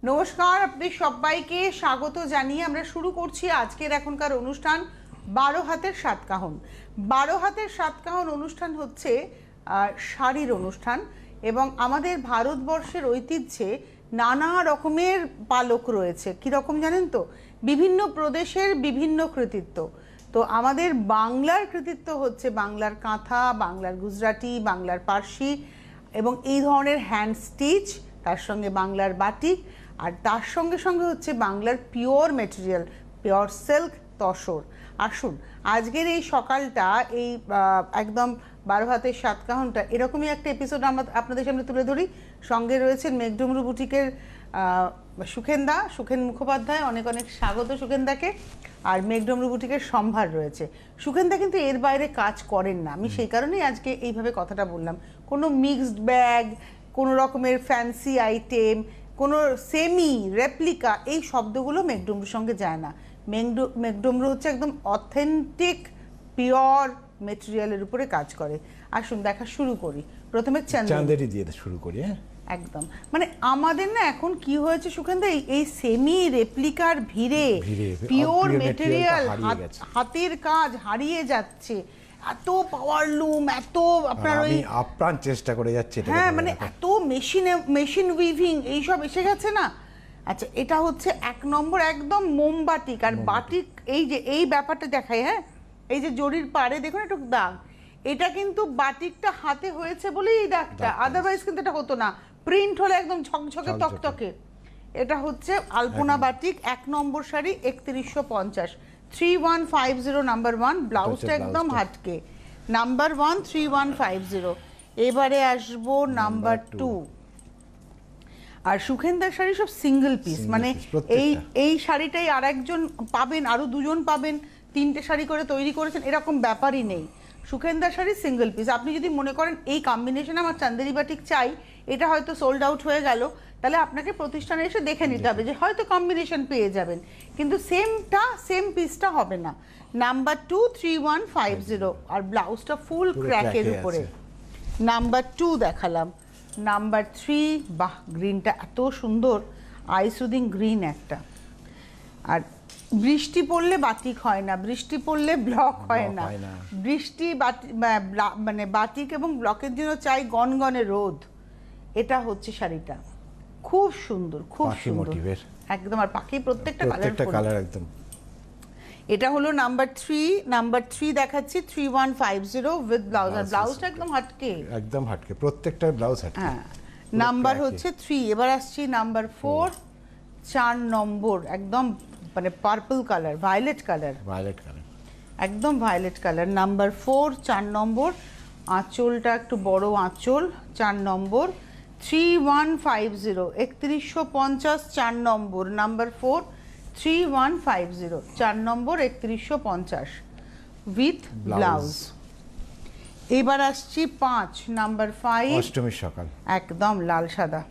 নমস্কার, আপনাদের সবাইকে স্বাগত জানিয়ে আমরা শুরু করছি আজকের এখনকার অনুষ্ঠান 12 হাতের সাতকাহন। 12 হাতের সাতকাহন অনুষ্ঠান হচ্ছে শাড়ির অনুষ্ঠান এবং আমাদের ভারতবর্ষের ঐতিহ্যে নানা রকমের পালক রয়েছে। কীরকম জানেন তো? বিভিন্ন প্রদেশের বিভিন্ন কৃতিত্ব। তো আমাদের বাংলার কৃতিত্ব হচ্ছে বাংলার কাঁথা, বাংলার গুজরাটি, বাংলার পার্সি এবং এই ধরনের হ্যান্ড স্টিচ, তার সঙ্গে বাংলার বাটিক, আর তার সঙ্গে সঙ্গে হচ্ছে বাংলার pure material, pure silk, tussar. আসুন আজকের এই সকালটা, এই একদম 12 হাতের সাতকাহনটা এরকমই একটা এপিসোড আমরা আপনাদের সামনে তুলে ধরি। সঙ্গে রয়েছেন মেঘডুমরু বুটিকের সুখেন মুখোপাধ্যায়। অনেক অনেক স্বাগত সুখেনদাকে। আর মেঘডুমরু বুটিকের সম্ভার রয়েছে। সুখেনদা কিন্তু এর বাইরে কাজ করেন না, আমি সেই কারণেই আজকে এইভাবে কথাটা বললাম। কোনো মিক্সড ব্যাগ, কোনো রকমের ফ্যান্সি আইটেম, কোনো সেমি রেপ্লিকা, এই শব্দগুলো মেঘডুমরুর সঙ্গে যায় না। মেঘডুমরু হচ্ছে একদম অথেন্টিক পিওর মেটেরিয়ালের উপরে কাজ করে। আসুন দেখা শুরু করি। প্রথমে চান্দেরি দিয়ে শুরু করি। একদম, মানে আমাদের না এখন কি হয়েছে সুখেন্দা, এই সেমি রেপ্লিকার ভিড়ে পিওর মেটেরিয়াল, হাতের কাজ হারিয়ে যাচ্ছে। এত পাওয়ার লুম, এত আপনার ওই আপ্রাণ চেষ্টা করে যাচ্ছে, হ্যাঁ মানে এত মেশিন উইভিং এইসব এসে গেছে না। আচ্ছা, এটা হচ্ছে 1 নম্বর একদম মোমবাটিক। আর বাটিক এই যে এই ব্যাপারটা দেখায়, হ্যাঁ এই যে জরির পাড়ে দেখুন একটু দাগ, এটা কিন্তু বাটিকটা হাতে হয়েছে বলেই এই দাগটা, আদারওয়াইজ কিন্তু এটা হতো না। প্রিন্ট হলে একদম ঝকঝকে তকতকে। এটা হচ্ছে আলপনা বাটিক, 1 নম্বর শাড়ি, 3150, 3150 নাম্বার 1। ব্লাউজটা একদম হাটকে নাম্বার 1 3150। এবারে আসবো নাম্বার 2। আর সুখেনদার শাড়ি সব সিঙ্গেল পিস, মানে এই শাড়িটাই আর একজন পাবেন, আরো দুজন পাবেন, 3টে শাড়ি করে তৈরি করেছেন এরকম ব্যাপারই নেই। সুখেনদার শাড়ি সিঙ্গেল পিস। আপনি যদি মনে করেন এই কম্বিনেশনে আমার চান্দেরি বাটিক চাই, এটা হয়তো সোল্ড আউট হয়ে গেল, তাহলে আপনাকে প্রতিষ্ঠানে এসে দেখে নিতে হবে যে হয়তো কম্বিনেশন পেয়ে যাবেন, কিন্তু সেম পিসটা হবে না। নাম্বার 2 3150। আর ব্লাউজটা ফুল ক্র্যাকের উপরে। নাম্বার 2 দেখালাম। নাম্বার 3, বাহ গ্রিনটা এত সুন্দর, আইসুদিং গ্রিন একটা। আর বৃষ্টি পড়লে বাটিক হয় না, বৃষ্টি পড়লে ব্লক হয় না। বৃষ্টি মানে বাটিক এবং ব্লকের জন্য চাই গনগনে রোদ। এটা হচ্ছে শাড়িটা, খুব সুন্দর, খুব সুন্দর একদম। আর পাখি প্রত্যেকটা কালার একদম। এটা হলো নাম্বার 3। নাম্বার 3 দেখাচ্ছি 3150 উইথ ব্লাউজ। আর ব্লাউজটা একদম হাটকে, প্রত্যেকটা ব্লাউজ হাটকে। হ্যাঁ, নাম্বার হচ্ছে 3। এবার আসছি নাম্বার 4, 4 নম্বর, একদম মানে পার্পল কালার, ভায়োলেট কালার, একদম ভায়োলেট কালার। নাম্বার 4 4 নম্বর। আঁচলটা একটু বড় আঁচল, 4 নম্বর, 3150, 3150, 4 নম্বর। নাম্বার 4 3150, 4 নম্বর, 3150 উইথ ব্লাউজ। এবার আসছি 5, নাম্বার 5, অষ্টমীর সকাল, একদম লাল সাদা।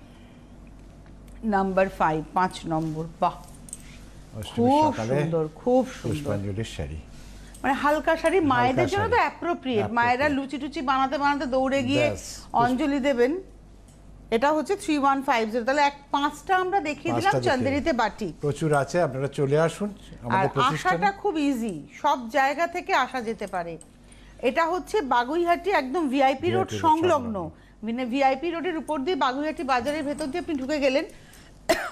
নাম্বার 5 5 নম্বর, বাহ খুব সুন্দর, খুব সুন্দর শাড়ি, মানে হালকা শাড়ি, মায়েদের জন্য তো অ্যাপ্রোপ্রিয়েট। মায়েরা লুচি টুচি বানাতে বানাতে দৌড়ে গিয়ে অঞ্জলি দেবেন। এটা হচ্ছে 3150। তাহলে 5টা আমরা দেখিয়ে দিলাম চান্দেরিতে বাটি। প্রচুর আছে, আপনারা চলে আসুন আমাদের প্রতিষ্ঠানে। আসাটা খুব ইজি, সব জায়গা থেকে আসা যেতে পারে। এটা হচ্ছে বাগুইহাটি, একদম ভিআইপি রোড সংলগ্ন, মানে ভিআইপি রোডের উপর দিয়ে বাগুইহাটি বাজারের ভেতর দিয়ে আপনি ঢুকে গেলেন,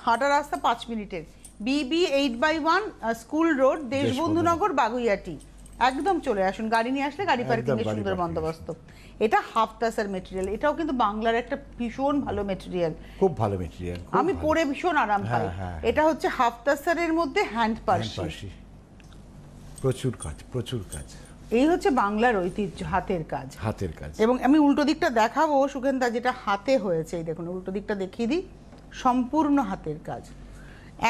হাঁটা রাস্তা 5 মিনিটের। BB 8/1 school road, Deshbandhunagar, Baguiati. একদম চলে আসুন, গাড়ি নিয়ে আসলে গাড়ি পার্কিং এর সুন্দর বন্দোবস্ত। এটা হাফ টাসার মেটেরিয়াল, এটাও কিন্তু বাংলার একটা ভীষণ ভালো মেটেরিয়াল, খুব ভালো মেটেরিয়াল, আমি পরে ভীষণ আরাম পাই। এটা হচ্ছে হাফ টাসারের মধ্যে হ্যান্ড পার্সি, প্রচুর কাজ। এই হচ্ছে বাংলার ঐতিহ্য, হাতের কাজ। এবং আমি উল্টো দিকটা দেখাবো সুখেন্দা, যেটা হাতে হয়েছে। এই দেখুন উল্টো দিকটা দেখিয়ে দিই, সম্পূর্ণ হাতের কাজ।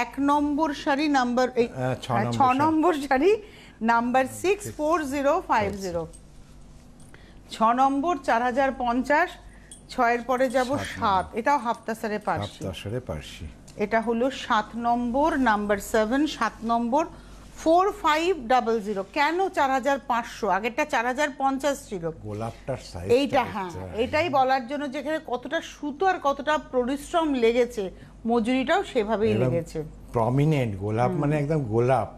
1 নম্বর শাড়ি, নাম্বার 6 নম্বর শাড়ি, নাম্বার 64050, 6 নম্বর, 4050, 6-এর পরে যাব 7, এটাও হাফ টাসারে পার্সি। এটা হলো 7 নম্বর, নাম্বার 7 7 নম্বর, 4500 কেন 4500? আগেরটা 4050 ছিল। গোলাপটার সাইজ এইটা হ্যাঁ, এটাই বলার জন্য যেখানে কতটা সুতো আর কতটা পরিশ্রম লেগেছে, মজুরিটাও সেভাবেই লেগেছে। প্রমিনেন্ট গোলাপ, মানে একদম গোলাপ।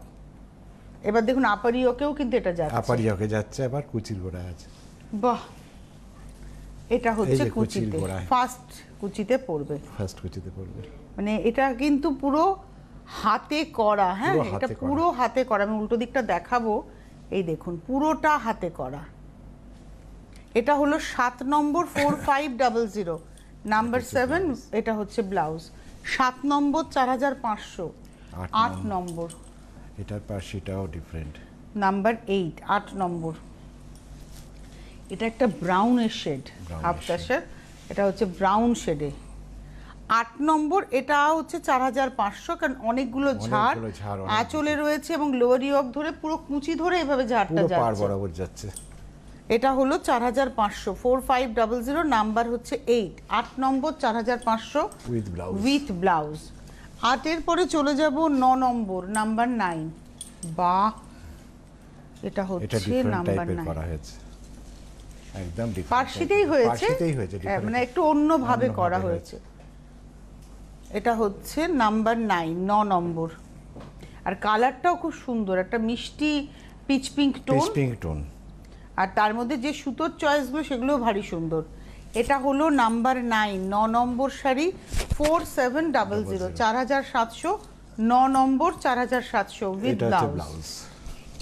এবার দেখুন আপারিওকেও কিন্তু এটা যাচ্ছে। আপারিয়াকে যাচ্ছে, আবার কুচির গোড়া আছে। বাহ, এটা হচ্ছে এই যে কুচির কুচিতে, গোড়ায়। ফার্স্ট কুচিতে পড়বে। ফার্স্ট কুচিতে পড়বে। মানে এটা কিন্তু পুরো হাতে করা, হ্যাঁ পুরো এটা হাতে করা। পুরো হাতে করা। আমি উল্টো দিকটা দেখাবো, এই দেখুন পুরোটা হাতে করা। এটা হলো 7 নম্বর 4500, নাম্বার 7, এটা হচ্ছে ব্লাউজ। 7 নম্বর 4500, 8 নম্বর, এটার পাশ সেটাও ডিফারেন্ট। নাম্বার 8, 8 নম্বর। এটা একটা ব্রাউনের শেড, Brownish হাফ টাসের, এটা হচ্ছে ব্রাউন শেডে। 8 নম্বর, এটা হচ্ছে 4500, কারণ অনেকগুলো ঝাড় ঝাড়, আঁচলে রয়েছে এবং লোয়ার ইয়ক ধরে পুরো কুচি ধরে এভাবে ঝাড়টা পুরো পার যাচ্ছে। বরাবর যাচ্ছে। এটা হলো 4500, 4500, নাম্বার হচ্ছে 8, 8 নম্বর 4500 উইথ ব্লাউজ। With blouse. 8-এর পরে চলে যাব 9 নম্বর, নাম্বার 9। বাহ, এটা এটা হচ্ছে ডিফারেন্ট নাম্বার টাইপের 9, করা হয়েছে, একদম ডিফারেন্ট। পার্সিতেই হয়েছে, পার্সিতেই হয়েছে, হ্যাঁ, মানে different। একটু অন্যভাবে অন্যভাবে করা হয়েছে। হয়েছে। এটা হচ্ছে নাম্বার 9, 9 নম্বর। আর কালারটাও খুব সুন্দর, একটা মিষ্টি peach pink tone, pink tone. আর তার মধ্যে যে সুতোর চয়েসগুলো সেগুলোও ভারী সুন্দর। এটা হলো number 9, 9 number sari, 4700, 4700, 9 number 4700 with এটা হচ্ছে ব্লাউজ। ব্লাউজ।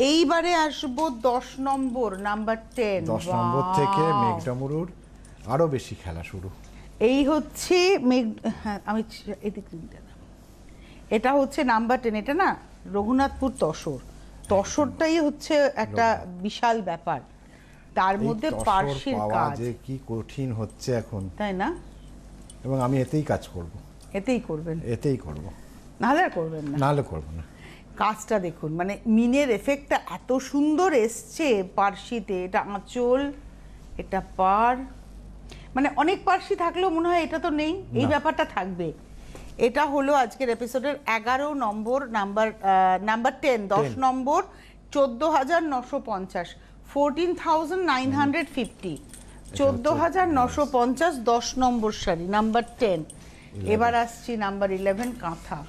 এইবারে আসবো 10 নম্বর, নাম্বার 10। 10 নম্বর থেকে মেঘডামুরুর আরো বেশি খেলা শুরু। এই হচ্ছে হ্যাঁ, আমি এদিকে দিলাম। এটা হচ্ছে নাম্বার 10। এটা না রঘুনাথপুর তসর, তসরটাই হচ্ছে একটা বিশাল ব্যাপার, তার এই মধ্যে তসর পার্সির পাওয়া কাজ, যে কি কঠিন হচ্ছে এখন, তাই না? এবং আমি এতেই কাজ করব, এতেই করবেন, এতেই করব, নাহলে আর করবেন না। নাহলে করব না। কাজটা দেখুন, মানে মিনের এফেক্টটা এত সুন্দর এসছে পার্সিতে। এটা আঁচল, এটা পার, মানে অনেক পার্সি থাকলেও মনে হয় এটা তো নেই, এই না। ব্যাপারটা থাকবে। এটা হলো আজকের এপিসোডের 11 নম্বর, নাম্বার 10, 10 নম্বর 14950, 14950, 14950, 10 নম্বর শাড়ি, নাম্বার 10। এবার আসছি নাম্বার 11, কাঁথা।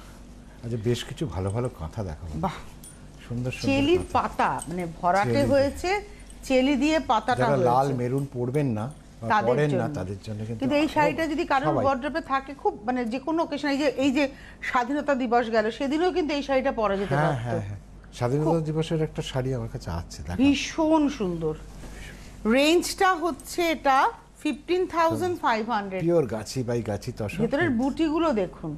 আচ্ছা, বেশ কিছু ভালো ভালো কাঁথা দেখাবো। বাহ, সুন্দর সুন্দর চেলির কাঁথা। পাতা, মানে ভরাটে চেলি। হয়েছে, চেলি দিয়ে পাতাটা যারা লাল হয়েছে মেরুন পরবেন না বা তাদের পরেন না, জন্য। তাদের জন্য কিন্তু এই শাড়িটা যদি কারোর সবাই। ওয়ার্ড্রোবে থাকে, খুব মানে যে কোনো অকেশন, এই যে স্বাধীনতা দিবস গেল, সেদিনও কিন্তু এই শাড়িটা পরা যেতে হ্যাঁ পারতো। হ্যাঁ হ্যাঁ, স্বাধীনতা দিবসের একটা শাড়ি আমার কাছে আছে, দেখো। ভীষণ সুন্দর। রেঞ্জটা হচ্ছে এটা 15,500। পিওর গাছি বাই গাছি তসর। ভেতরের বুটিগুলো দেখুন।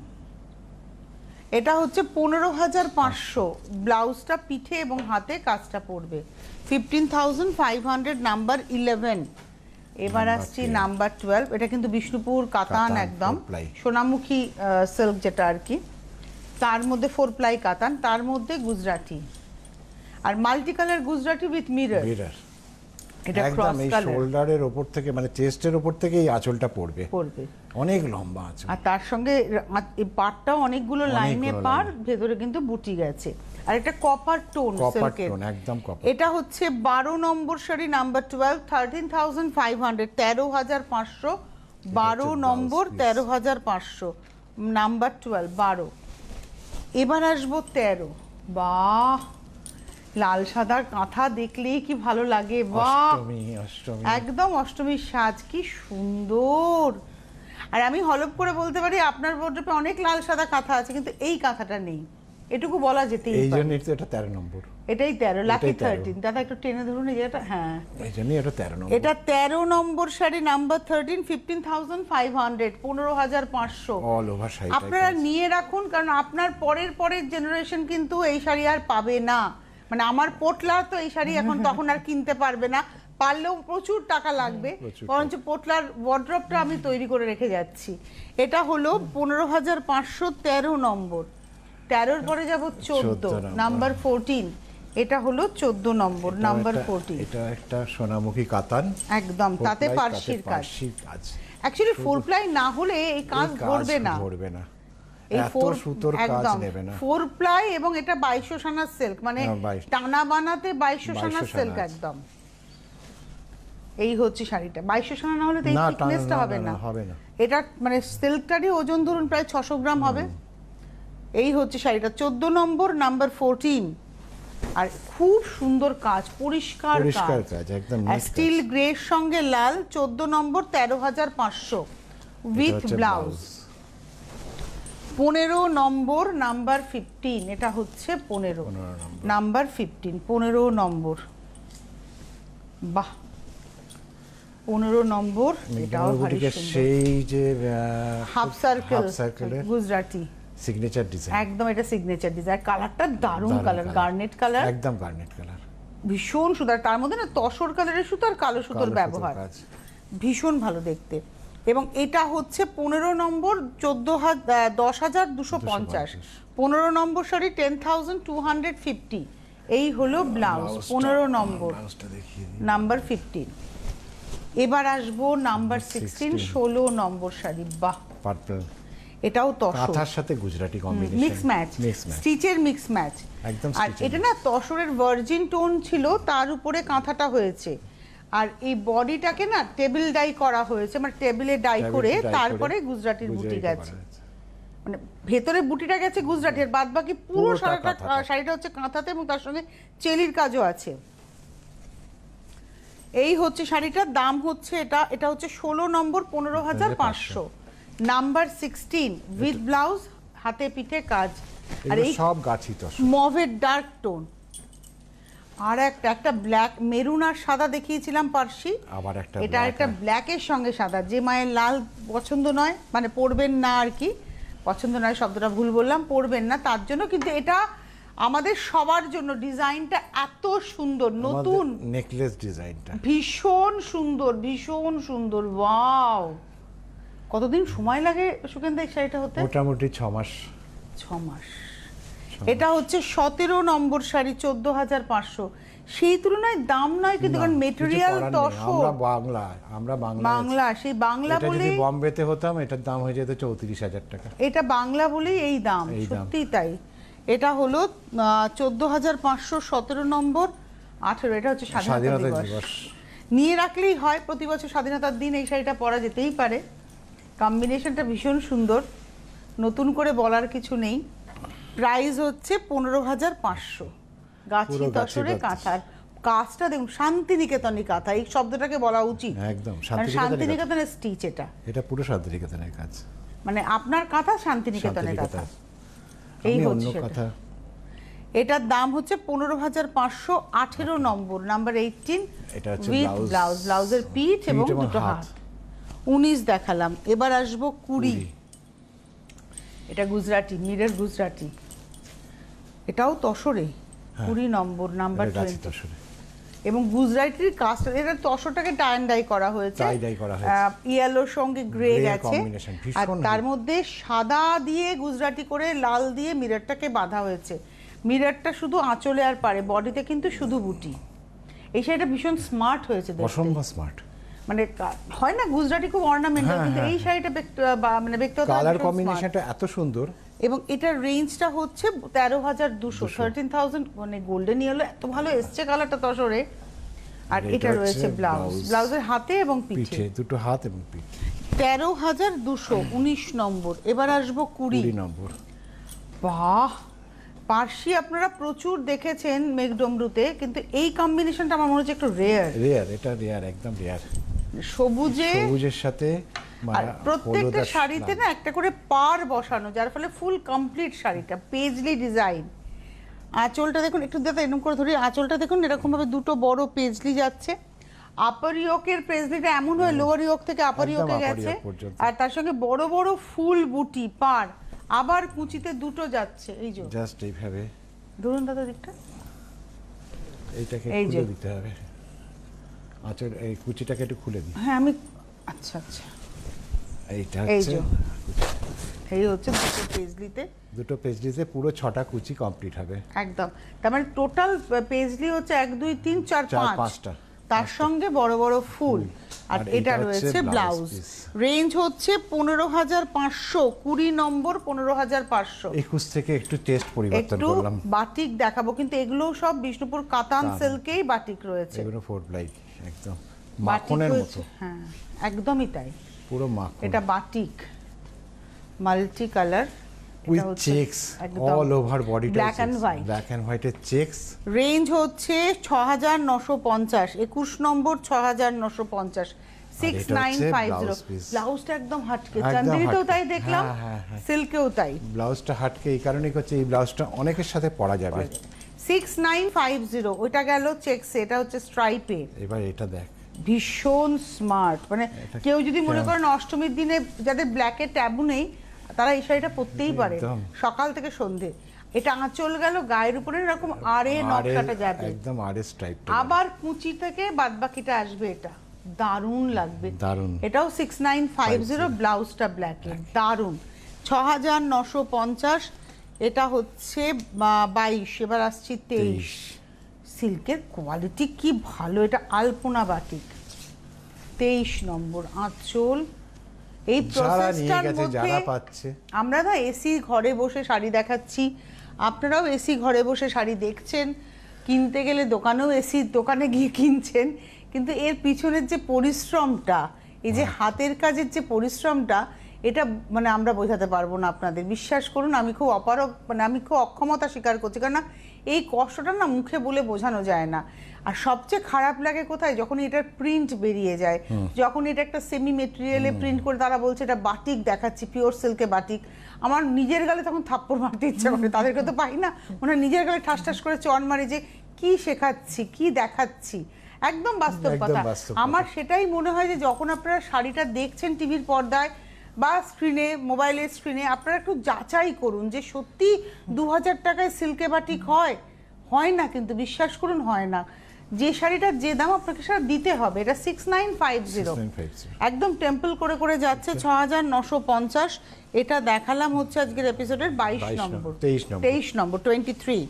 এটা হচ্ছে 15,500, ব্লাউজটা পিঠে এবং হাতে কাজটা পড়বে। 15,500, নাম্বার 11। এবার নাম্বার আসছি 12। নাম্বার 12। এটা কিন্তু বিষ্ণুপুর কাতান, কাতান, একদম 4 ply। সোনামুখী সিল্ক যেটা আর কি, তার মধ্যে 4 প্লাই কাতান, তার মধ্যে গুজরাটি, আর multi colour Gujarati with mirror. Mirror. এটা একদম ক্রস এই কালার শোল্ডারের ওপর থেকে, মানে চেস্টের ওপর থেকে এই আঁচলটা পড়বে, পড়বে। অনেক লম্বা আছে। আর তার সঙ্গে এই পাড়টাও অনেকগুলো লাইনে পার, ভেতরে কিন্তু বুটি গেছে। আর এটা কপার টোন কপার সিল্কের, টোন, একদম কপার। এটা হচ্ছে 12 নম্বর শাড়ি, নাম্বার 12, 13,500, 13,500, 12 blouse নম্বর, piece। 13,500, নাম্বার 12, 12। এবার আসবো 13। বাহ, লাল সাদা কাঁথা দেখলেই কি ভালো লাগে, বাহ, অষ্টমী, অষ্টমী। একদম অষ্টমীর সাজ, কি সুন্দর। আর আমি হলপ করে বলতে পারি আপনার ওয়ার্ড্রোবে অনেক লাল সাদা কাঁথা আছে, কিন্তু এই কাঁথাটা নেই, এটুকু বলা যেতেই এই পারে। জন্যই তো এটা 13 নম্বর। এটাই 13, লাকি এটাই 13। 13। দাদা একটু টেনে ধরুন এই জায়গাটা, হ্যাঁ এই জন্যই এটা 13 নম্বর। এটা 13 নম্বর sari, number 13, 15,500, 15,500। All over sari. আপনারা নিয়ে রাখুন, কারণ আপনার পরের জেনারেশন কিন্তু এই শাড়ি আর পাবে না। মানে আমার পোটলা তো এই শাড়ি এখন তখন আর কিনতে পারবে না, পারলেও প্রচুর টাকা লাগবে, প্রচুর বরঞ্চ পোটলার ওয়ার্ড্রপটা আমি তৈরি করে রেখে যাচ্ছি। এটা হলো 15,500, 13 নম্বর। 13-র পরে যাব 14, নাম্বার 14। এটা হলো 14 নম্বর, নাম্বার 14। এটা একটা সোনামুখী কাতান, একদম, তাতে পার্সির কাজ। পার্সির কাজ। অ্যাকচুয়ালি 4 প্লাই না হলে এই কাজ এই ধরবে না। ধরবে না। এত সুতোর কাজ নেবে না। 4 প্লাই এবং এটা 2200 সানা সিল্ক, মানে 22 টানা বানাতে 2200 সানা 2200 সিল্ক সানা। একদম। এই হচ্ছে শাড়িটা 2200 সানা না হলে তো এই না, থিকনেসটা হবে না। হবে না। এটা মানে সিল্কটারই ওজন ধরুন প্রায় 600 গ্রাম হবে। এই হচ্ছে শাড়িটা 14 নম্বর, নাম্বার 14। আর খুব সুন্দর কাজ, পরিষ্কার কাজ একদম স্টিল গ্রে এর সঙ্গে লাল। 14 নম্বর 13,500 উইথ ব্লাউজ। 15 নম্বর নাম্বার 15, এটা হচ্ছে 15 নাম্বার 15, 15 নম্বর। বাহ, 15 নম্বর, এটাও ভারী সুন্দর। সেই যে half circle Gujarati signature design, একদম এটা সিগনেচার ডিজাইন। কালারটা দারুণ কালার, গার্নেট কালার, একদম গার্নেট কালার, ভীষণ সুন্দর। তার মধ্যে না তসর কালারের সুতো আর কালো সুতোর ব্যবহার, ভীষণ ভালো দেখতে। এবং এটা হচ্ছে 15 নম্বর 10,250। 15 নম্বর শাড়ি 10,250। এই হলো ব্লাউজ 15 নম্বর, নাম্বার 15। এবার আসবো নাম্বার 16, 16 নম্বর শাড়ি। বাহ, পার্পল, এটাও তসর, কাঁথার সাথে গুজরাটি কম্বিনেশন, মিক্স ম্যাচ, স্টিচের মিক্স ম্যাচ একদম। আর এটা না তসরের ভার্জিন টোন ছিল, তার উপরে কাঁথাটা হয়েছে। আর এই বডিটাকে না টেবিল ডাই করা হয়েছে, মানে টেবিলে ডাই করে তারপরে গুজরাটির বুটি গেছে, মানে ভেতরে বুটিটা গেছে গুজরাটের, বাদ বাকি পুরো শাড়িটা হচ্ছে কাঁথাতে এবং তার সঙ্গে চেলির কাজও আছে। এই হচ্ছে শাড়িটার দাম হচ্ছে এটা হচ্ছে 16 নম্বর 15,500, নাম্বার 16 উইথ ব্লাউজ, হাতে পিঠে কাজ। আর এই সব গাছি তসর, মভের ডার্ক টোন। আর একটা ব্ল্যাক, মেরুন আর সাদা দেখিয়েছিলাম পার্সি, আবার একটা এটা একটা ব্ল্যাকের সঙ্গে সাদা। যে মায়ের লাল পছন্দ নয়, মানে পরবেন না আর কি, পছন্দ নয় শব্দটা ভুল বললাম, পরবেন না তার জন্য, কিন্তু এটা আমাদের সবার জন্য। ডিজাইনটা এত সুন্দর, নতুন নেকলেস ডিজাইনটা ভীষণ সুন্দর, ভীষণ সুন্দর। ওয়াও, কতদিন সময় লাগে সুকেন্দা এই শাড়িটা হতে? মোটামুটি 6 মাস। 6 মাস। এটা হচ্ছে 17 নম্বর শাড়ি 14,500। সেই তুলনায় দাম নয় কিন্তু, কারণ মেটেরিয়াল তসর। আমরা বাংলা, সেই বাংলা বলে যদি বম্বেতে হতাম এটার দাম হয়ে যেত 34,000 টাকা। এটা বাংলা বলেই এই দাম, সত্যি তাই। এটা হলো 14,500, 17 নম্বর 18। এটা হচ্ছে স্বাধীনতা দিবস, নিয়ে রাখলেই হয়। প্রতি বছর স্বাধীনতার দিন এই শাড়িটা পরা যেতেই পারে। কম্বিনেশনটা ভীষণ সুন্দর, নতুন করে বলার কিছু নেই। প্রাইস হচ্ছে 15,500। গাছি তসরে কাঁথার কাজটা দেখুন, শান্তিনিকেতনী কাঁথা, এই শব্দটাকে বলা উচিত একদম। শান্তিনিকেতনের স্টিচ, এটা পুরো শান্তিনিকেতনের কাজ, মানে আপনার কাঁথা শান্তিনিকেতনের কাঁথা। এই হচ্ছে কথা। এটার দাম হচ্ছে 15,500, 18 নম্বর, নাম্বার 18 উইথ ব্লাউজ। ব্লাউজের পিঠ এবং দুটো হাত। 19 দেখালাম, এবার আসবো 20। এটা গুজরাটি, মিরর গুজরাটি, এটাও তসরে 20 নম্বর, নাম্বার 20। এবং গুজরাটির কাজটা, এটা তসরটাকে টাই ডাই করা হয়েছে, ইয়েলোর সঙ্গে গ্রে গেছে, আর তার মধ্যে সাদা দিয়ে গুজরাটি করে লাল দিয়ে মিররটাকে বাঁধা হয়েছে। মিররটা শুধু আঁচলে আর পারে, বডিতে কিন্তু শুধু বুটি। এই শাড়িটা ভীষণ স্মার্ট হয়েছে, অসম্ভব স্মার্ট। মানে হয় না গুজরাটি খুব অর্নামেন্টাল, কিন্তু এই শাড়িটা মানে ব্যক্তিগত কালার কম্বিনেশনটা এত সুন্দর। এবং এটার রেঞ্জটা হচ্ছে 13,200, 13,000, মানে গোল্ডেন ইয়েলো এত ভালো এসছে কালারটা তসরে। আর এটা রয়েছে ব্লাউজ, ব্লাউজের হাতে এবং পিঠে, দুটো হাত এবং পিঠ। 13,200, 19 নম্বর। এবার আসবো 20 নম্বর। বাহ, পার্সি আপনারা প্রচুর দেখেছেন মেঘডমরুতে, কিন্তু এই কম্বিনেশনটা আমার মনে হচ্ছে একটু রেয়ার। এটা রেয়ার, একদম রেয়ার। সবুজের সাথে প্রত্যেকটা শাড়িতে না একটা করে পার বসানো, যার ফলে ফুল কমপ্লিট শাড়িটা পেজলি ডিজাইন। আঁচলটা দেখুন, একটু দেখো এরকম করে ধরি, আঁচলটা দেখুন এরকম ভাবে দুটো বড় পেজলি যাচ্ছে। আপার ইয়োকের পেজলিটা এমন হয় লোয়ার ইয়োক থেকে আপার ইয়োকে গেছে, আর তার সঙ্গে বড় বড় ফুল বুটি পার, আবার কুচিতে দুটো যাচ্ছে। এই যে জাস্ট এইভাবে ধরুন দাদা দিকটা, এইটাকে খুলে দিতে হবে। আচ্ছা, এই কুচিটাকে একটু খুলে দিই। হ্যাঁ আমি, আচ্ছা আচ্ছা, এইটা হচ্ছে এই হচ্ছে দুটো পেজলিতে পুরো 6টা কুচি কমপ্লিট হবে একদম। তার মানে টোটাল পেজলি হচ্ছে 1 2 3 4 5টা, তার সঙ্গে বড় বড় ফুল। আর এটা রয়েছে ব্লাউজ। রেঞ্জ হচ্ছে 15,500, 20 নম্বর 15,500। 21 থেকে একটু টেস্ট পরিবর্তন করলাম। বাটিক দেখাবো, কিন্তু এগুলো সব বিষ্ণুপুর কাতান সিল্কেই বাটিক রয়েছে। এগুলো 4 প্লাই, একদম মাখনের মতো। হ্যাঁ, একদমই তাই, পুরো মাখন। এটা batik multi colour with checks all over body, black and white, black and হোয়াইটের চেকস। রেঞ্জ হচ্ছে 6,950, 21 নম্বর 6,950, 6950। ব্লাউজটা একদম হাটকে, চান্দেরিতেও তাই দেখলাম, সিল্কেও তাই। ব্লাউজটা হাটকে এই কারণেই করছে, এই ব্লাউজটা অনেকের সাথে পরা যাবে। 6950, ওইটা গেল চেকস, এটা হচ্ছে স্ট্রাইপে। এবার এটা দেখ, ভীষণ স্মার্ট। মানে কেউ যদি মনে করেন অষ্টমীর দিনে যাদের ব্ল্যাকের ট্যাবু নেই, তারা এই শাড়িটা পরতেই পারে সকাল থেকে সন্ধে। এটা আঁচল গেল, গায়ের উপরে এরকম আরে নকশাটা যাবে, একদম আরে স্ট্রাইপ। আবার কুচি থেকে বাদবাকিটা আসবে। এটা দারুণ লাগবে, দারুণ। এটাও 6950, ব্লাউজটা ব্ল্যাকে, দারুণ। 6,950, এটা হচ্ছে 22। এবার আসছি 23। সিল্কের কোয়ালিটি কি ভালো, এটা আলপনা বাটিক, 23 নম্বর আঁচল। এই প্রসেসটার মধ্যে আমরা না এসি ঘরে বসে শাড়ি দেখাচ্ছি, আপনারাও এসি ঘরে বসে শাড়ি দেখছেন, কিনতে গেলে দোকানেও এসি দোকানে গিয়ে কিনছেন, কিন্তু এর পিছনের যে পরিশ্রমটা, এই যে হাতের কাজের যে পরিশ্রমটা, এটা মানে আমরা বোঝাতে পারবো না আপনাদের। বিশ্বাস করুন, আমি খুব আমি খুব অক্ষমতা স্বীকার করছি, কারণ না এই কষ্টটা না মুখে বলে বোঝানো যায় না। আর সবচেয়ে খারাপ লাগে কোথায়, যখন এটার প্রিন্ট বেরিয়ে যায়, যখন এটা একটা সেমি মেটেরিয়ালে প্রিন্ট করে তারা বলছে এটা বাটিক দেখাচ্ছি, পিওর সিল্কে বাটিক, আমার নিজের গালে তখন থাপ্পড় মারতে ইচ্ছা করে। তাদেরকে তো পাই না, ওনার নিজের গালে ঠাস ঠাস করে চড় মারি যে কি শেখাচ্ছি, কি দেখাচ্ছি। একদম বাস্তব কথা। আমার সেটাই মনে হয় যে যখন আপনারা শাড়িটা দেখছেন টিভির পর্দায় বা স্ক্রিনে, মোবাইলের স্ক্রিনে, আপনারা একটু যাচাই করুন যে সত্যি 2000 টাকায় সিল্কে বাটিক হয় না, কিন্তু বিশ্বাস করুন হয় না। যে শাড়িটার যে দাম আপনাকে সেটা দিতে হবে। এটা 6950, একদম টেম্পল করে করে যাচ্ছে। 6,950, এটা দেখালাম হচ্ছে আজকের এপিসোডের 22 নম্বর, 23 নম্বর 23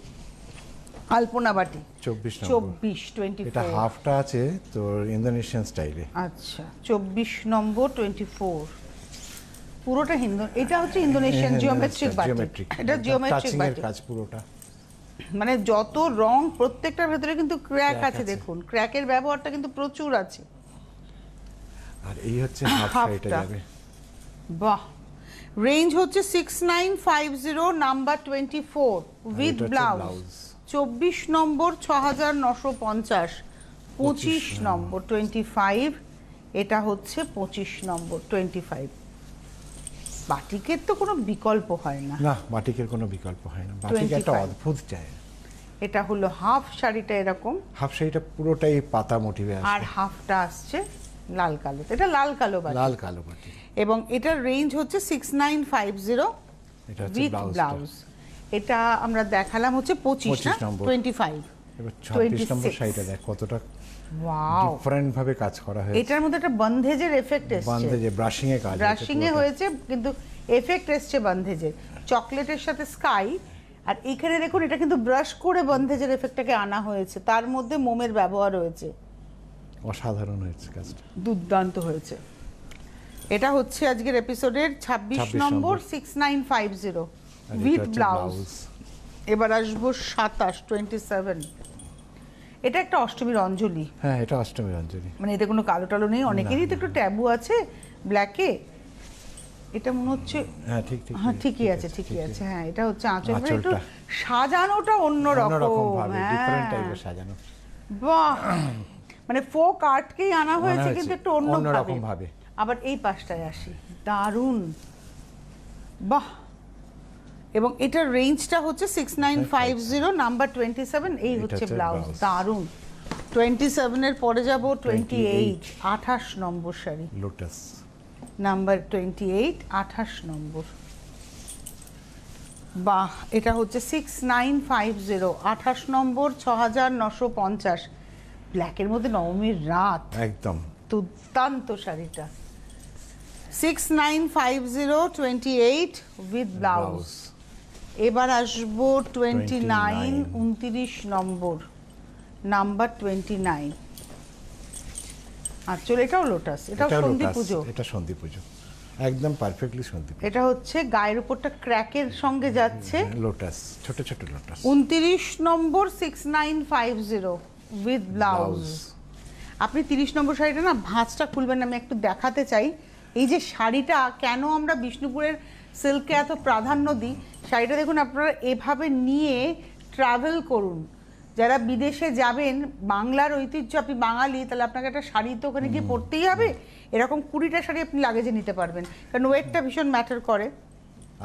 আলপনা বাটি, 24 24। এটা হাফটা আছে তোর ইন্দোনেশিয়ান স্টাইলে। আচ্ছা, 24 নম্বর 24, পুরোটা হিন্দু। এটা হচ্ছে ইন্দোনেশিয়ান জিওমেট্রিক বাটিক, এটা জিওমেট্রিক বাটিক কাজ পুরোটা। মানে যত রং, প্রত্যেকটার ভেতরে কিন্তু ক্র্যাক আছে, দেখুন ক্র্যাকের ব্যবহারটা কিন্তু প্রচুর আছে। আর এই হচ্ছে হাফটা যাবে। বাহ, রেঞ্জ হচ্ছে 6950, নাম্বার 24 উইথ ব্লাউজ, 24 নম্বর 6,950, 25 নম্বর 25, এটা হচ্ছে 25 নম্বর 25। বাটিকের তো কোনো বিকল্প হয় না। না, বাটিকের কোনো বিকল্প হয় না, বাটিক একটা অদ্ভুত চাই। এটা হলো হাফ শাড়িটা, এরকম হাফ শাড়িটা পুরোটাই পাতা মোটিভে আসে, আর হাফটা আসছে লাল কালো। এটা লাল কালো বাটিক, লাল কালো বাটিক। এবং এটার রেঞ্জ হচ্ছে 6950, এটা হচ্ছে ব্লাউজ। এটা আমরা দেখালাম হচ্ছে 25 না 25। এবার 26 নম্বর শাড়িটা দেখ কতটা ওয়াও, ডিফারেন্ট ভাবে কাজ করা হয়েছে। এটার মধ্যে একটা বন্ধেজের এফেক্ট এসেছে, বন্ধেজে ব্রাশিং এ কাজ, ব্রাশিং এ হয়েছে, কিন্তু এফেক্ট এসেছে বন্ধেজের, চকলেটের সাথে স্কাই। আর এখানে দেখুন, এটা কিন্তু ব্রাশ করে বন্ধেজের এফেক্টটাকে আনা হয়েছে, তার মধ্যে মোমের ব্যবহার হয়েছে। অসাধারণ হয়েছে কাজটা, দুর্দান্ত হয়েছে। এটা হচ্ছে আজকের এপিসোডের 26 নম্বর 6950 উইথ ব্লাউজ। এবার আসবো 27 এটা একটা অষ্টমীর অঞ্জলি। হ্যাঁ, এটা অষ্টমীর অঞ্জলি, মানে এতে কোনো কালো টালো নেই, অনেকেরই তো একটু ট্যাবু আছে ব্ল্যাকে। এটা মনে হচ্ছে হ্যাঁ ঠিক ঠিক, হ্যাঁ ঠিকই আছে, ঠিকই আছে। হ্যাঁ, এটা হচ্ছে আঁচল, একটু সাজানোটা অন্যরকম ভাবে, ডিফারেন্ট টাইপের সাজানো। বাহ, মানে ফোক আর্টকেই আনা হয়েছে, কিন্তু একটু অন্যরকম ভাবে। আবার এই পাশটায় আসি, দারুণ, বাহ। এবং এটার রেঞ্জটা হচ্ছে 6950, নাম্বার 27, এই হচ্ছে ব্লাউজ, দারুণ। 27 এর পরে যাব 28, 28 নম্বর শাড়ি, লোটাস, নাম্বার 28, 28 নম্বর। বাহ, এটা হচ্ছে 6950, 28 নম্বর 6,950, ব্ল্যাকের মধ্যে নবমীর রাত, একদম দুর্দান্ত শাড়িটা। 6950, 28 উইথ ব্লাউজ। এবার আসবো 29, 29 নম্বর, নাম্বার 29, আঁচল, এটাও লোটাস, এটাও এটা সন্ধি লোটাস, পুজো। এটা সন্ধি পুজো, একদম পারফেক্টলি সন্ধি পুজো। এটা হচ্ছে গায়ের উপরটা ক্র্যাকের সঙ্গে যাচ্ছে। লোটাস, ছোট ছোট লোটাস। 29 number 6950 with blouse. আপনি 30 নম্বর শাড়িটা না ভাঁজটা খুলবেন না, আমি একটু দেখাতে চাই। এই যে শাড়িটা কেন আমরা বিষ্ণুপুরের সিল্ককে এত প্রাধান্য দিই, শাড়িটা দেখুন আপনারা এভাবে নিয়ে ট্রাভেল করুন। যারা বিদেশে যাবেন, বাংলার ঐতিহ্য, আপনি বাঙালি, তাহলে আপনাকে একটা শাড়ি তো ওখানে গিয়ে পরতেই হবে। এরকম 20টা শাড়ি আপনি লাগেজে নিতে পারবেন, কারণ ওয়েটটা ভীষণ ম্যাটার করে।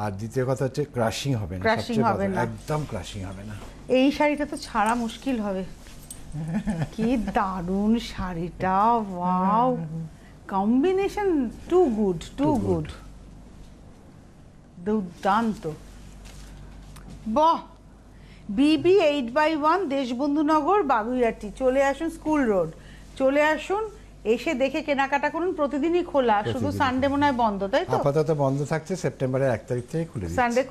আর দ্বিতীয় কথা হচ্ছে ক্রাশিং হবে না, ক্রাশিং সবচেয়ে হবে কথা, না। একদম ক্রাশিং হবে না। এই শাড়িটা তো ছাড়া মুশকিল হবে। কি দারুণ শাড়িটা, wow, combination too good, too good, দুর্দান্ত। বাহ, বিবি 8/1 দেশবন্ধুনগর বাগুইয়াটি। চলে আসুন, স্কুল রোড চলে আসুন, এসে দেখে কেনাকাটা করুন। প্রতিদিনই খোলা, শুধু সানডে মনে হয় বন্ধ, তাই তো? আপাতত বন্ধ থাকছে, সেপ্টেম্বরের 1 তারিখ থেকে খুলে দিচ্ছে। সানডে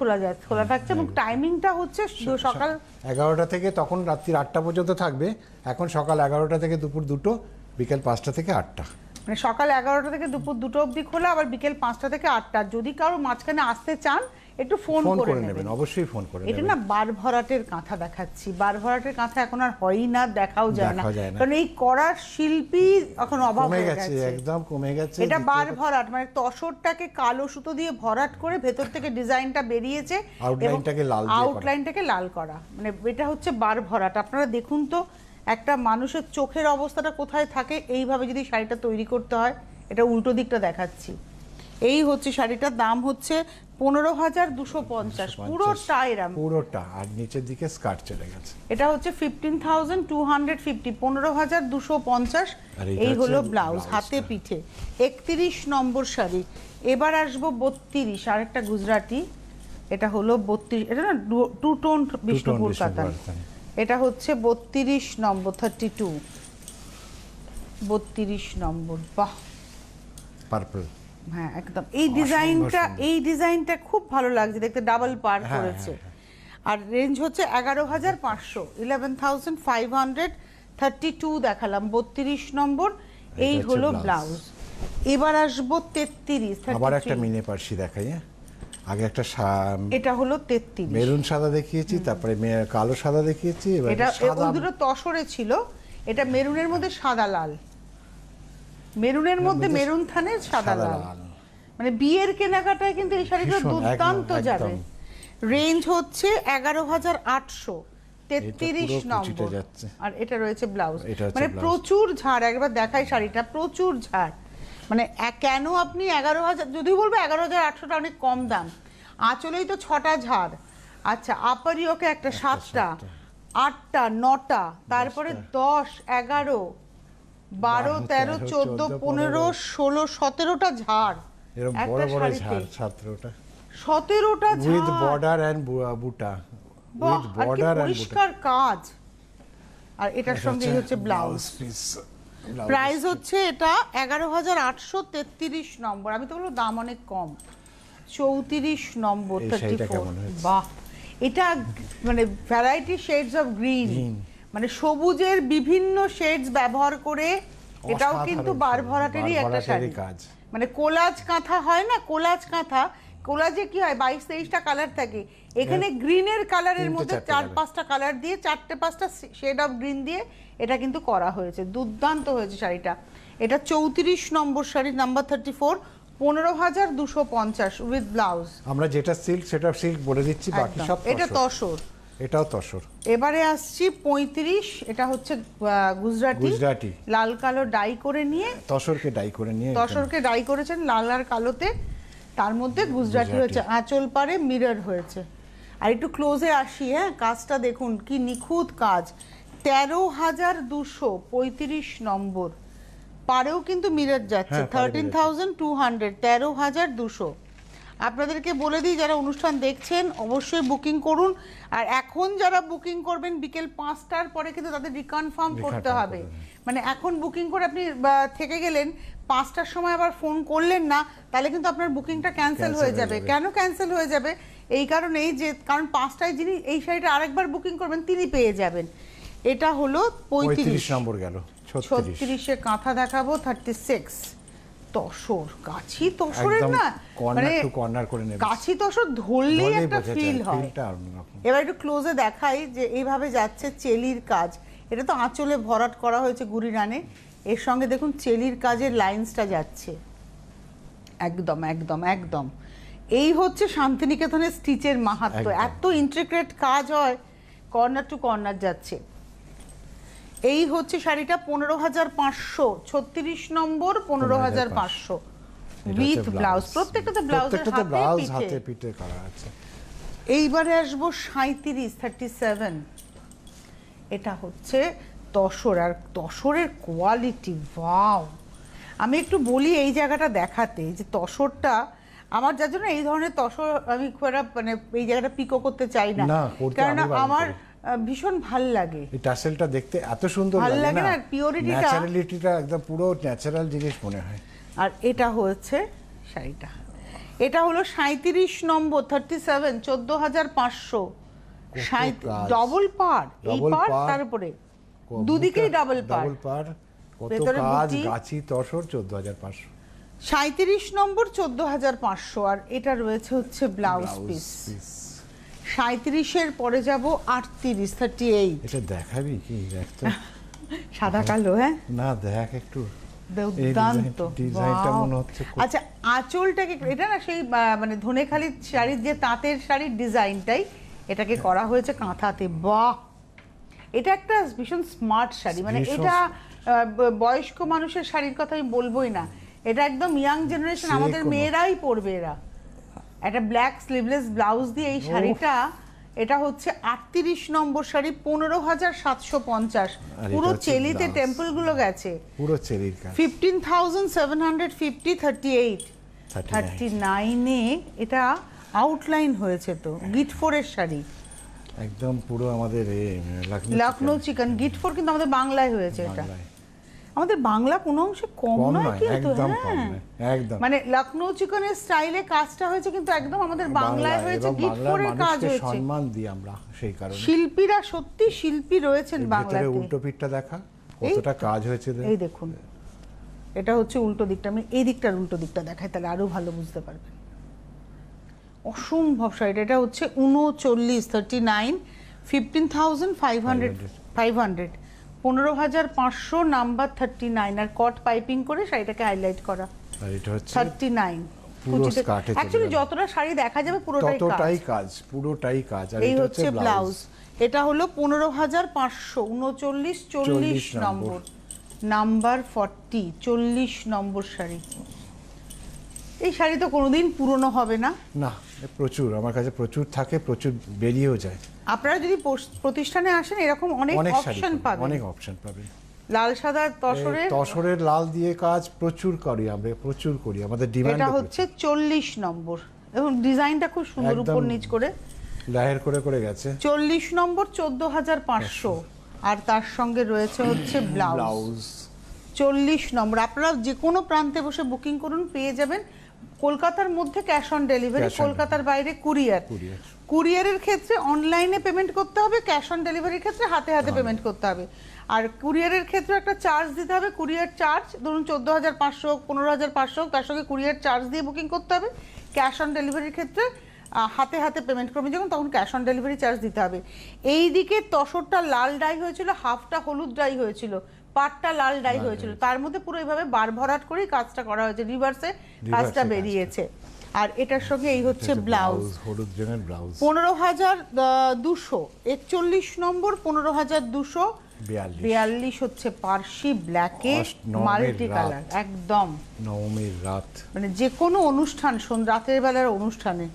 খোলা থাকছে, এবং টাইমিংটা হচ্ছে সকাল 11টা থেকে, তখন রাত্রি 8টা পর্যন্ত থাকবে। এখন সকাল 11টা থেকে দুপুর 2টো, বিকেল 5টা থেকে 8টা। মানে সকাল 11টা থেকে দুপুর 2টো অবধি খোলা, আবার বিকেল 5টা থেকে 8টা। যদি কারো মাঝখানে আসতে চান একটু ফোন করে নেবেন, অবশ্যই ফোন করে এটা নেবেন। না বার ভরাটের কাঁথা দেখাচ্ছি, বার ভরাটের কাঁথা এখন আর হয়ই না, দেখাও যায় না, দেখাও যায় না। কারণ এই করার শিল্পী এখন অভাব কমে হয়ে গেছে, গেছে, একদম কমে গেছে। এটা বার ভরাট, মানে তসরটাকে কালো সুতো দিয়ে ভরাট করে ভেতর থেকে ডিজাইনটা বেরিয়েছে, আউটলাইনটাকে লাল দিয়ে করা। আউটলাইনটাকে লাল করা, মানে এটা হচ্ছে বার ভরাট। আপনারা দেখুন তো একটা মানুষের চোখের অবস্থাটা কোথায় থাকে, এইভাবে যদি শাড়িটা তৈরি করতে হয়। এটা উল্টো দিকটা দেখাচ্ছি। এই হচ্ছে শাড়িটার দাম হচ্ছে 15,250, পুরোটা এরম, পুরোটা। আর নিচের দিকে স্কার্ট চলে গেছে। এটা হচ্ছে 15,250, 15,250। আর এটা এই হলো হচ্ছে ব্লাউজ, ব্লাউজটা। হাতে পিঠে। 31 নম্বর শাড়ি। এবার আসবো 32, আরেকটা গুজরাটি। এটা হলো 32, এটা না টু টোন বিষ্ণুপুর কাতান। এটা হচ্ছে 32 নম্বর, 32, 32 নম্বর। বাহ, পার্পল। হ্যাঁ একদম। এই ডিজাইনটা খুব ভালো লাগছে দেখতে, ডাবল পার করেছে। আর রেঞ্জ হচ্ছে 11,500, 11,532 দেখালাম, 32 নম্বর। এই হলো ব্লাউজ। এবার আসবো 33, আবার একটা মিনে পার্সি দেখাই। আগে একটা এটা হলো 33, মেরুন সাদা দেখিয়েছি, তারপরে কালো সাদা দেখিয়েছি, এবার এটা সাদা। ওই দুটো তসরে ছিল, এটা মেরুনের মধ্যে সাদা লাল, মেরুনের মধ্যে মেরুন থানের সাদা লাল। মানে বিয়ের কেনাকাটায় কিন্তু এই শাড়িটা দুর্দান্ত যাবে। রেঞ্জ হচ্ছে 11,800, 33 নম্বর। আর এটা রয়েছে ব্লাউজ, মানে প্রচুর ঝাড়। একবার দেখাই শাড়িটা, প্রচুর ঝাড়। মানে কেন আপনি 11,000, যদিও বলবো 11,800টা অনেক কম দাম, আঁচলেই তো 6টা ঝাড়। আচ্ছা, আপারিওকে একটা 7টা, 8টা, 9টা, তারপরে 10, 11, 12, 13, 14, 15, 16, 17টা ঝাড়। এরকম বড় বড় ঝাড়, 17টা 17টা ঝাড় উইথ বর্ডার এন্ড বুটা, উইথ বর্ডার এন্ড পরিষ্কার কাজ। আর এটার সঙ্গে হচ্ছে ব্লাউজ। প্রাইস হচ্ছে এটা 11,833 নম্বর। আমি তো বলবো দাম অনেক কম। 34 নম্বর, 34। বাহ, এটা মানে ভ্যারাইটি শেডস অফ গ্রিন, মানে সবুজের বিভিন্ন শেডস ব্যবহার করে। এটাও কিন্তু বার ভরাটেরই একটা শাড়ি, মানে কোলাজ কাঁথা হয় না, কোলাজ কাঁথা, কোলাজে কি হয় 22-23টা কালার থাকে, এখানে গ্রিনের কালারের মধ্যে 4-5টা কালার দিয়ে 4-5টা শেড অফ গ্রিন দিয়ে এটা কিন্তু করা হয়েছে। দুর্দান্ত হয়েছে শাড়িটা। এটা 34 নম্বর শাড়ি, নাম্বার 34, 15,250 উইথ ব্লাউজ। আমরা যেটা সিল্ক সেটা সিল্ক বলে দিচ্ছি, বাকি সব এটা তসর, এটাও তসর। এবারে আসছি 35, এটা হচ্ছে গুজরাটি, লাল কালো ডাই করে নিয়ে, তসরকে ডাই করে নিয়ে, তসরকে ডাই করেছেন লাল আর কালোতে, তার মধ্যে গুজরাটি হয়েছে, আঁচল পারে মিরর হয়েছে। আর একটু ক্লোজে আসি, হ্যাঁ, কাজটা দেখুন কি নিখুঁত কাজ। 13,235 নম্বর, পারেও কিন্তু মিরর যাচ্ছে। 13,200, 13,200। আপনাদেরকে বলে দিই, যারা অনুষ্ঠান দেখছেন অবশ্যই বুকিং করুন। আর এখন যারা বুকিং করবেন বিকেল 5টার পরে কিন্তু তাদের রিকনফার্ম করতে হবে। মানে এখন বুকিং করে আপনি থেকে গেলেন, 5টার সময় আবার ফোন করলেন না, তাহলে কিন্তু আপনার বুকিংটা ক্যান্সেল হয়ে যাবে। কেন ক্যান্সেল হয়ে যাবে? এই কারণেই যে, কারণ 5টায় যিনি এই শাড়িটা আরেকবার বুকিং করবেন তিনি পেয়ে যাবেন। এটা হলো 35 নম্বর গেল, 36 কাঁথা দেখাবো 36 তসর কাছি তসরের একদম না কর্নার টু কর্নার করে নেবে, কাছি তসর ধরলেই একটা বোঝা যায়, ফিল হয়। ফিলটা অন্যরকম। এবার একটু ক্লোজে দেখাই যে এইভাবে যাচ্ছে চেলির কাজ, এটা তো আঁচলে ভরাট করা হয়েছে গুড়ি রানে, এর সঙ্গে দেখুন চেলির কাজের লাইন্সটা যাচ্ছে একদম একদম একদম। এই হচ্ছে শান্তিনিকেতনের স্টিচের মাহাত্ম্য, একদম। এত ইন্ট্রিকেট কাজ হয়, কর্নার টু কর্নার যাচ্ছে। এই হচ্ছে শাড়িটা 15,500, 36 নম্বর 15,500 উইথ ব্লাউজ, প্রত্যেকটাতে ব্লাউজের ব্লাউজ হাতে হাতে পিঠে। পিঠে করা আছে। এইবারে আসবো 37 এটা হচ্ছে তসর, আর তসরের কোয়ালিটি ওয়াও। আমি একটু বলি এই জায়গাটা দেখাতে যে তসরটা আমার, যার জন্য এই ধরনের তসর আমি খুব একটা মানে এই জায়গাটা পিকো করতে চাই না, না, করতে কারণ আমি বারণ আমার করি। ভীষণ ভাল লাগে। এই টাসেলটা দেখতে এত সুন্দর ভাল লাগে লাগে না, না, পিওরিটিটা। ন্যাচারালিটিটা একদম পুরো ন্যাচারাল জিনিস মনে হয়। আর এটা হচ্ছে শাড়িটা, এটা হলো 37 নম্বর 37, 14,500, কাজ। ডবল পার, এই Double পার পাড়, তার উপরে দুদিকেই ডাবল পার, ডাবল পার, কত ভেতরে কাজ, বুটি। গাছি তসর 14,500 37 নম্বর 14,500, আর এটা রয়েছে হচ্ছে ব্লাউজ পিস। 37-এর পরে যাব 38, এটা দেখাবি কি, দেখ তো। সাদা কালো, হ্যাঁ না দেখ একটু, দুর্দান্ত ডিজাইনটা Wow! মনে হচ্ছে খুব- আচ্ছা আঁচলটাকে, এটা না সেই মানে ধনেখালির শাড়ির যে তাঁতের শাড়ির ডিজাইনটাই এটাকে করা হয়েছে কাঁথাতে। বাহ, এটা একটা ভীষণ স্মার্ট শাড়ি, মানে ভীষণ এটা বয়স্ক মানুষের শাড়ির কথা আমি বলবোই না, এটা একদম ইয়াং জেনারেশন, যে আমাদের কোনো। মেয়েরাই পরবে এরা। একটা ব্ল্যাক স্লিভলেস ব্লাউজ দিয়ে এই শাড়িটা, এটা হচ্ছে 38 নম্বর শাড়ি 15,750, আর পুরো এটা হচ্ছে চেলিতে blouse। টেম্পল গুলো গেছে। পুরো চেরির কাজ। 15,750, 38, 39-এ এটা আউটলাইন হয়েছে তো, গিটফোরের শাড়ি, একদম পুরো আমাদের লখনৌ চিকেন গিটফোর, কিন্তু আমাদের বাংলায় হয়েছে এটা। বাংলায়। আমাদের বাংলা কোনো অংশে কম কম নয় নয়, কিন্তু, একদম কম হ্যাঁ নয়, একদম। মানে লখনৌ চিকেনের স্টাইলে কাজটা হয়েছে, কিন্তু একদম আমাদের বাংলায় হয়েছে, এবং বাংলার গিটফোরের কাজ মানুষকে হয়েছে। সম্মান দিই আমরা সেই কারণে। শিল্পীরা সত্যি শিল্পী রয়েছেন এর ভেতরে বাংলাতে। উল্টো পিঠটা দেখা, এই কতটা তো, কাজ হয়েছে দেখ। এই দেখুন, এটা হচ্ছে উল্টো দিকটা, আমি এই দিকটার উল্টো দিকটা দেখাই তাহলে আরো ভালো বুঝতে পারবেন। অসম্ভব শাড়িটা, এটা হচ্ছে 39, 39, 15,500, 15,500 নাম্বার 39, আর কট পাইপিং করে শাড়িটাকে হাইলাইট করা। আর এটা হচ্ছে 39 পুরো স্কার্টে চলে অ্যাকচুয়ালি যাবে। যতটা শাড়ি দেখা যাবে পুরোটাই কাজ। ততটাই কাজ, পুরোটাই কাজ। আর এই এটা হচ্ছে ব্লাউজ, এটা হলো 15,500, 39, 40 নম্বর, নাম্বার 40, 40 নম্বর শাড়ি। এই শাড়ি তো কোনোদিন পুরনো হবে না। না, প্রচুর আমার কাছে প্রচুর থাকে, প্রচুর বেরিয়েও যায়। আপনারা যদি প্রতিষ্ঠানে আসেন এরকম অনেক অনেক শাড়ি অপশন পাবেন, পাবেন, অনেক অপশন পাবেন। লাল সাদা তসরের, তসরের লাল দিয়ে কাজ প্রচুর করি আমরা, প্রচুর করি, আমাদের ডিমান্ড। এটা হচ্ছে 40 নম্বর, এবং ডিজাইনটা খুব সুন্দর, একদম উপর নিচ করে। লাহের করে করে গেছে। 40 নম্বর 14,500, আর তার সঙ্গে রয়েছে হচ্ছে ব্লাউজ। ব্লাউজ 40 নম্বর, আপনারা যে কোনো প্রান্তে বসে বুকিং করুন, পেয়ে যাবেন। কলকাতার মধ্যে cash on delivery, Cash on কলকাতার বাইরে কুরিয়ার। কুরিয়ার। কুরিয়ারের ক্ষেত্রে অনলাইনে পেমেন্ট করতে হবে, ক্যাশ অন ডেলিভারির ক্ষেত্রে হাতে হাতে পেমেন্ট করতে হবে। আর কুরিয়ারের ক্ষেত্রে একটা চার্জ দিতে হবে, কুরিয়ার চার্জ, ধরুন 14,500 হোক, 15,500 হোক, তার সঙ্গে কুরিয়ার চার্জ দিয়ে বুকিং করতে হবে। ক্যাশ অন ডেলিভারির ক্ষেত্রে হাতে হাতে পেমেন্ট করবেন যখন, তখন ক্যাশ অন ডেলিভারি চার্জ দিতে হবে। এই দিকে তসরটা লাল ডাই হয়েছিল, হাফটা হলুদ ডাই হয়েছিল, পাটটা লাল ডাই হয়েছিল, তার মধ্যে পুরো এইভাবে বার ভরাট করেই কাজটা করা হয়েছে, রিভার্সে কাজটা বেরিয়েছে। আর এটার সঙ্গে এই হচ্ছে ব্লাউজ, হলুদ রঙের ব্লাউজ 15,200, 41 নম্বর 15,200, 42 হচ্ছে পার্সি ব্ল্যাকে নবমীর মাল্টি রাত। কালার, একদম নবমীর রাত। মানে যে কোনো অনুষ্ঠান, রাতের বেলার অনুষ্ঠানে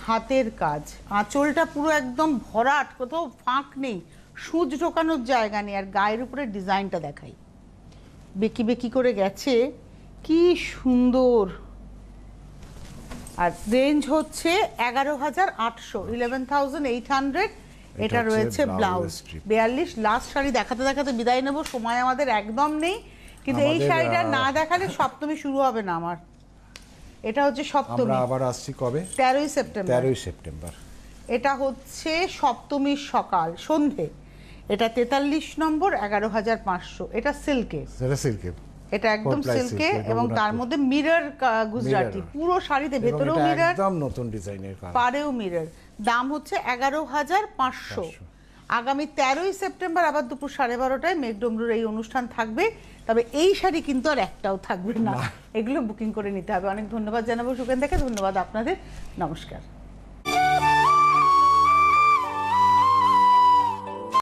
হাতের কাজ, আঁচলটা পুরো একদম ভরাট, কোথাও ফাঁক নেই, সূচ ঢোকানোর জায়গা নেই। আর গায়ের উপরে ডিজাইনটা দেখাই, বেঁকি বেঁকি করে গেছে, কি সুন্দর। আর রেঞ্জ হচ্ছে 11,800, 11,800। এটা হচ্ছে রয়েছে blouse blouse. strip। 42 last sari দেখাতে দেখাতে বিদায় নেব, সময় আমাদের একদম নেই, কিন্তু এই আমাদের, শাড়িটা না দেখালে সপ্তমী শুরু হবে না আমার। এটা হচ্ছে সপ্তমী, আমরা আবার আসছি কবে? 13ই সেপ্টেম্বর। 13ই সেপ্টেম্বর। এটা হচ্ছে সপ্তমীর সকাল, সন্ধে। এটা 43 নম্বর 11,500, এটা সিল্কে, সেটা সিল্কে, এটা একদম Four ply সিল্কে silk, এবং তার রঘুনাথপুর। মধ্যে মিরর গুজরাটি, Mirror। পুরো শাড়িতে এবং ভেতরেও এটা মিরর, একদম নতুন ডিজাইনের কাজ। পাড়েও মিরর। দাম হচ্ছে 11,500। আগামী 13ই সেপ্টেম্বর আবার দুপুর 12:30টায় মেঘডমরুর এই অনুষ্ঠান থাকবে। তবে এই শাড়ি কিন্তু আর একটাও থাকবে না, এগুলো বুকিং করে নিতে হবে। অনেক ধন্যবাদ জানাবো সুকেন্দাকে, ধন্যবাদ আপনাদের, নমস্কার।